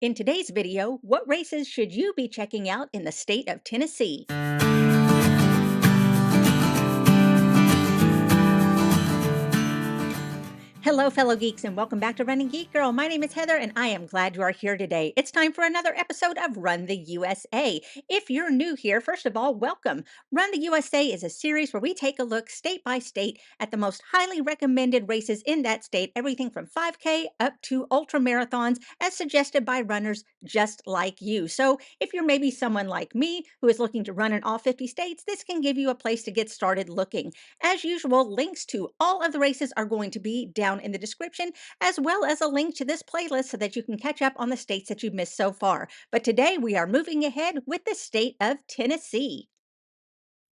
In today's video, what races should you be checking out in the state of Tennessee? Hello, fellow geeks, and welcome back to Running Geek Girl. My name is Heather, and I am glad you are here today. It's time for another episode of Run the USA. If you're new here, first of all, welcome. Run the USA is a series where we take a look state by state at the most highly recommended races in that state, everything from 5K up to ultramarathons, as suggested by runners just like you. So if you're maybe someone like me who is looking to run in all 50 states, this can give you a place to get started looking. As usual, links to all of the races are going to be down in the description, as well as a link to this playlist so that you can catch up on the states that you've missed so far. But today we are moving ahead with the state of Tennessee.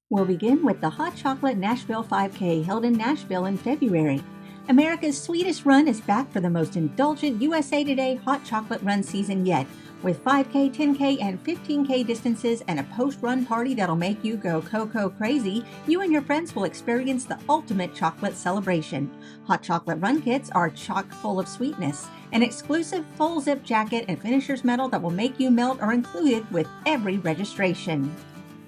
We'll begin with the Hot Chocolate Nashville 5K held in Nashville in February. America's sweetest run is back for the most indulgent USA Today hot chocolate run season yet, with 5K, 10K, and 15K distances and a post-run party that'll make you go cocoa crazy. You and your friends will experience the ultimate chocolate celebration. Hot chocolate run kits are chock full of sweetness. An exclusive full zip jacket and finisher's medal that will make you melt are included with every registration.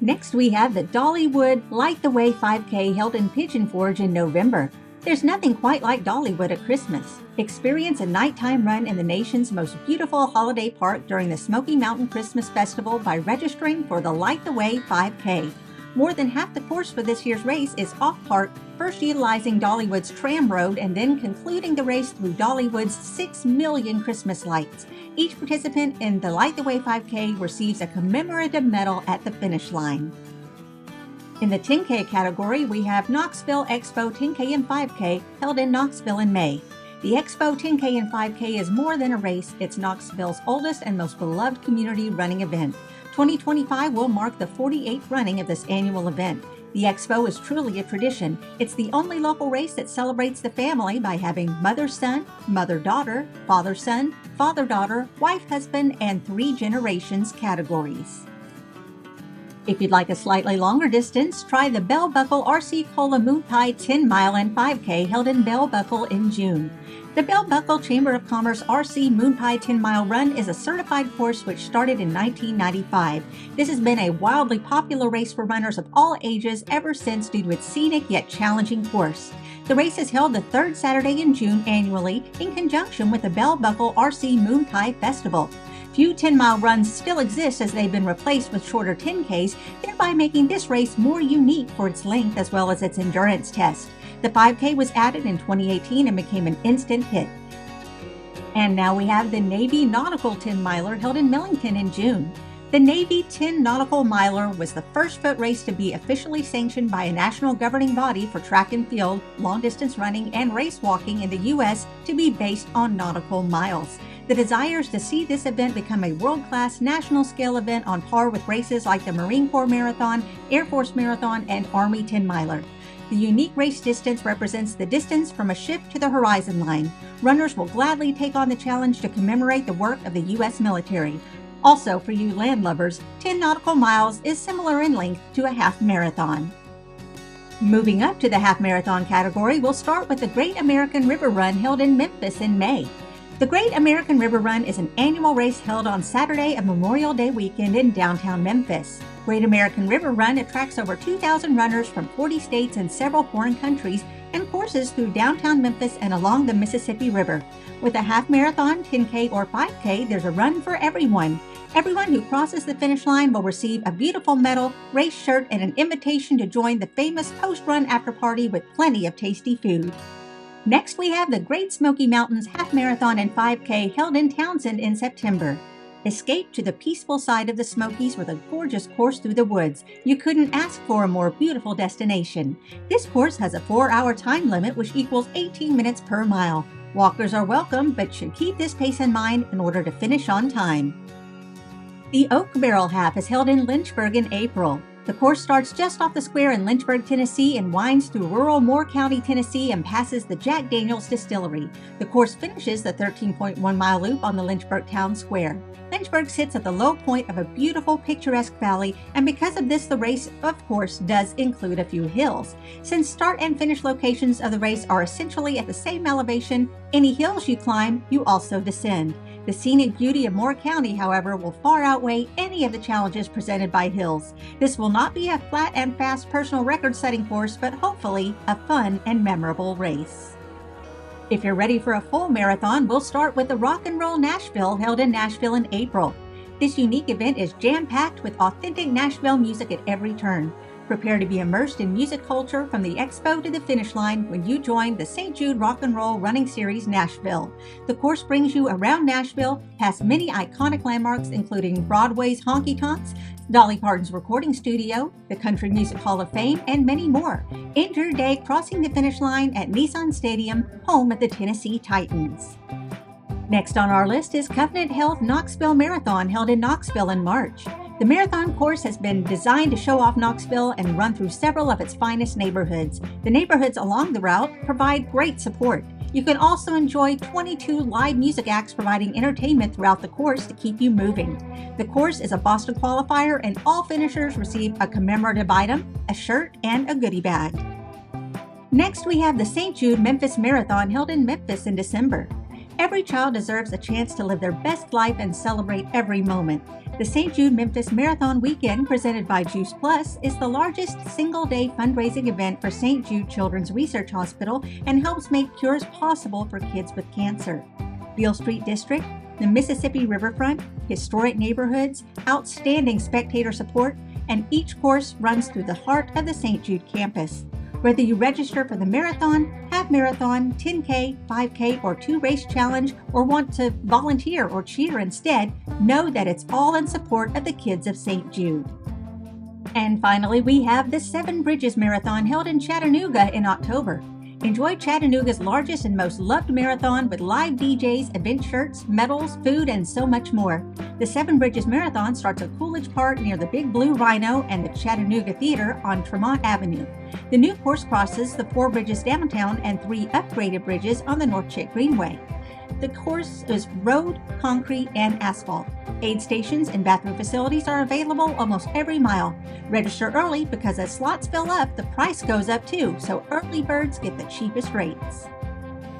Next we have the Dollywood Light the Way 5K held in Pigeon Forge in November. There's nothing quite like Dollywood at Christmas. Experience a nighttime run in the nation's most beautiful holiday park during the Smoky Mountain Christmas Festival by registering for the Light the Way 5K. More than half the course for this year's race is off-park, first utilizing Dollywood's tram road and then concluding the race through Dollywood's 6 million Christmas lights. Each participant in the Light the Way 5K receives a commemorative medal at the finish line. In the 10K category, we have Knoxville Expo 10K and 5K held in Knoxville in May. The Expo 10K and 5K is more than a race, it's Knoxville's oldest and most beloved community running event. 2025 will mark the 48th running of this annual event. The Expo is truly a tradition. It's the only local race that celebrates the family by having mother-son, mother-daughter, father-son, father-daughter, wife-husband, and 3 generations categories. If you'd like a slightly longer distance, try the Bell Buckle RC Cola Moon Pie 10 Mile and 5K held in Bell Buckle in June. The Bell Buckle Chamber of Commerce RC Moon Pie 10 Mile Run is a certified course which started in 1995. This has been a wildly popular race for runners of all ages ever since due to its scenic yet challenging course. The race is held the third Saturday in June annually in conjunction with the Bell Buckle RC Moon Pie Festival. Few 10-mile runs still exist as they've been replaced with shorter 10Ks, thereby making this race more unique for its length as well as its endurance test. The 5K was added in 2018 and became an instant hit. And now we have the Navy Nautical 10-miler held in Millington in June. The Navy 10 Nautical Miler was the first foot race to be officially sanctioned by a national governing body for track and field, long-distance running, and race walking in the U.S. to be based on nautical miles. The desire is to see this event become a world-class national-scale event on par with races like the Marine Corps Marathon, Air Force Marathon, and Army 10-miler. The unique race distance represents the distance from a ship to the horizon line. Runners will gladly take on the challenge to commemorate the work of the U.S. military. Also, for you land lovers, 10 nautical miles is similar in length to a half marathon. Moving up to the half marathon category, we'll start with the Great American River Run held in Memphis in May. The Great American River Run is an annual race held on Saturday of Memorial Day weekend in downtown Memphis. Great American River Run attracts over 2,000 runners from 40 states and several foreign countries and courses through downtown Memphis and along the Mississippi River. With a half marathon, 10K, or 5K, there's a run for everyone. Everyone who crosses the finish line will receive a beautiful medal, race shirt, and an invitation to join the famous post-run after party with plenty of tasty food. Next, we have the Great Smoky Mountains Half Marathon and 5K held in Townsend in September. Escape to the peaceful side of the Smokies with a gorgeous course through the woods. You couldn't ask for a more beautiful destination. This course has a 4-hour time limit which equals 18 minutes per mile. Walkers are welcome but should keep this pace in mind in order to finish on time. The Oak Barrel Half is held in Lynchburg in April. The course starts just off the square in Lynchburg, Tennessee and winds through rural Moore County, Tennessee and passes the Jack Daniels Distillery. The course finishes the 13.1-mile loop on the Lynchburg Town Square. Lynchburg sits at the low point of a beautiful picturesque valley, and because of this the race, of course, does include a few hills. Since start and finish locations of the race are essentially at the same elevation, any hills you climb, you also descend. The scenic beauty of Moore County, however, will far outweigh any of the challenges presented by hills. This will not be a flat and fast personal record-setting course, but hopefully a fun and memorable race. If you're ready for a full marathon, we'll start with the Rock and Roll Nashville, held in Nashville in April. This unique event is jam-packed with authentic Nashville music at every turn. Prepare to be immersed in music culture from the expo to the finish line when you join the St. Jude Rock and Roll Running Series Nashville. The course brings you around Nashville, past many iconic landmarks including Broadway's Honky Tonks, Dolly Parton's recording studio, the Country Music Hall of Fame, and many more. End your day crossing the finish line at Nissan Stadium, home of the Tennessee Titans. Next on our list is Covenant Health Knoxville Marathon, held in Knoxville in March. The marathon course has been designed to show off Knoxville and run through several of its finest neighborhoods. The neighborhoods along the route provide great support. You can also enjoy 22 live music acts providing entertainment throughout the course to keep you moving. The course is a Boston qualifier, and all finishers receive a commemorative item, a shirt, and a goodie bag. Next, we have the St. Jude Memphis Marathon, held in Memphis in December. Every child deserves a chance to live their best life and celebrate every moment. The St. Jude Memphis Marathon Weekend, presented by Juice Plus, is the largest single-day fundraising event for St. Jude Children's Research Hospital and helps make cures possible for kids with cancer. Beale Street District, the Mississippi Riverfront, historic neighborhoods, outstanding spectator support, and each course runs through the heart of the St. Jude campus. Whether you register for the marathon, half marathon, 10K, 5K, or 2-race challenge, or want to volunteer or cheer instead, know that it's all in support of the kids of St. Jude. And finally, we have the Seven Bridges Marathon, held in Chattanooga in October. Enjoy Chattanooga's largest and most loved marathon with live DJs, event shirts, medals, food, and so much more. The Seven Bridges Marathon starts at Coolidge Park near the Big Blue Rhino and the Chattanooga Theater on Tremont Avenue. The new course crosses the 4 bridges downtown and 3 upgraded bridges on the North Chick Greenway. The course is road, concrete, and asphalt. Aid stations and bathroom facilities are available almost every mile. Register early because as slots fill up, the price goes up too, so early birds get the cheapest rates.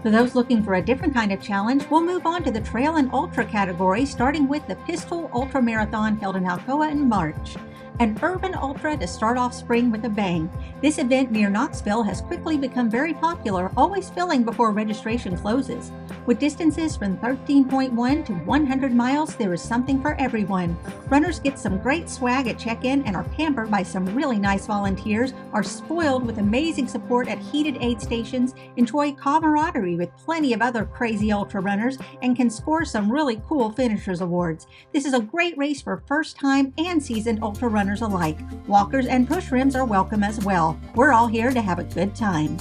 For those looking for a different kind of challenge, we'll move on to the Trail and Ultra category, starting with the Pistol Ultra Marathon, held in Alcoa in March. An urban ultra to start off spring with a bang. This event near Knoxville has quickly become very popular, always filling before registration closes. With distances from 13.1 to 100 miles, there is something for everyone. Runners get some great swag at check-in and are pampered by some really nice volunteers, are spoiled with amazing support at heated aid stations, enjoy camaraderie with plenty of other crazy ultra runners, and can score some really cool finishers awards. This is a great race for first-time and seasoned ultra runners alike. Walkers and push rims are welcome as well. We're all here to have a good time.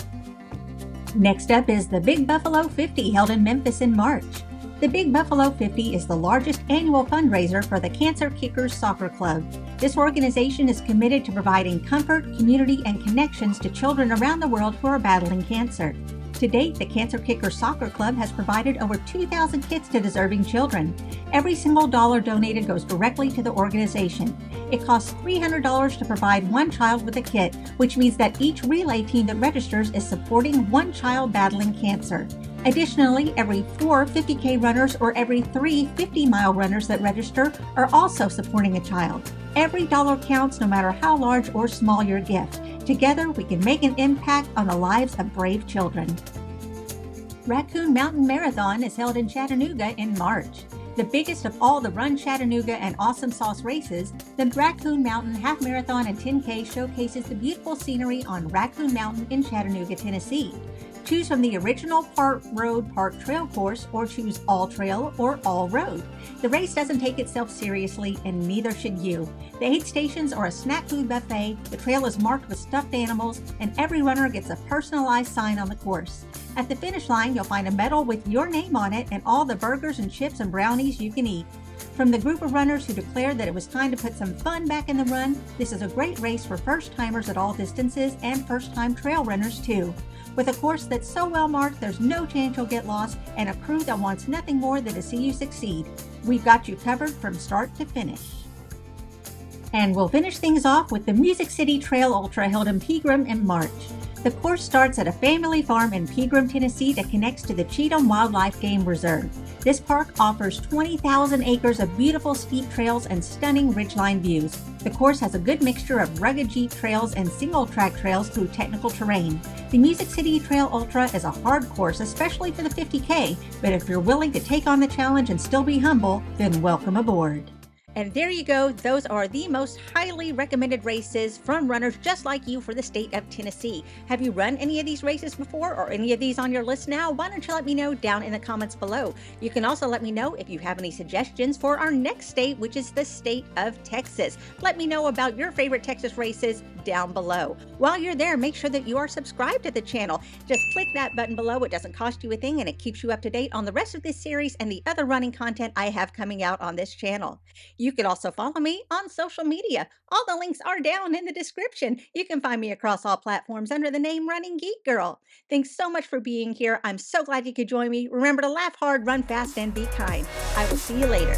Next up is the Big Buffalo 50, held in Memphis in March. The Big Buffalo 50 is the largest annual fundraiser for the Cancer Kickers Soccer Club. This organization is committed to providing comfort, community, and connections to children around the world who are battling cancer. To date, the Cancer Kickers Soccer Club has provided over 2,000 kits to deserving children. Every single dollar donated goes directly to the organization. It costs $300 to provide one child with a kit, which means that each relay team that registers is supporting one child battling cancer. Additionally, every 4 50K runners or every 3 50-mile runners that register are also supporting a child. Every dollar counts, no matter how large or small your gift. Together, we can make an impact on the lives of brave children. Raccoon Mountain Marathon is held in Chattanooga in March. The biggest of all the Run Chattanooga and Awesome Sauce races, the Raccoon Mountain Half Marathon and 10K showcases the beautiful scenery on Raccoon Mountain in Chattanooga, Tennessee. Choose from the original Part Road, Part Trail course, or choose All Trail or All Road. The race doesn't take itself seriously, and neither should you. The aid stations are a snack food buffet, the trail is marked with stuffed animals, and every runner gets a personalized sign on the course. At the finish line, you'll find a medal with your name on it and all the burgers and chips and brownies you can eat. From the group of runners who declared that it was time to put some fun back in the run, this is a great race for first-timers at all distances and first-time trail runners too. With a course that's so well marked, there's no chance you'll get lost, and a crew that wants nothing more than to see you succeed. We've got you covered from start to finish. And we'll finish things off with the Music City Trail Ultra held in Pegram in March. The course starts at a family farm in Pegram, Tennessee that connects to the Cheatham Wildlife Game Reserve. This park offers 20,000 acres of beautiful steep trails and stunning ridgeline views. The course has a good mixture of rugged jeep trails and single-track trails through technical terrain. The Music City Trail Ultra is a hard course, especially for the 50K, but if you're willing to take on the challenge and still be humble, then welcome aboard. And there you go. Those are the most highly recommended races from runners just like you for the state of Tennessee. Have you run any of these races before or any of these on your list now? Why don't you let me know down in the comments below? You can also let me know if you have any suggestions for our next state, which is the state of Texas. Let me know about your favorite Texas races down below. While you're there, make sure that you are subscribed to the channel. Just click that button below. It doesn't cost you a thing and it keeps you up to date on the rest of this series and the other running content I have coming out on this channel. You can also follow me on social media. All the links are down in the description. You can find me across all platforms under the name Running Geek Girl. Thanks so much for being here. I'm so glad you could join me. Remember to laugh hard, run fast, and be kind. I will see you later.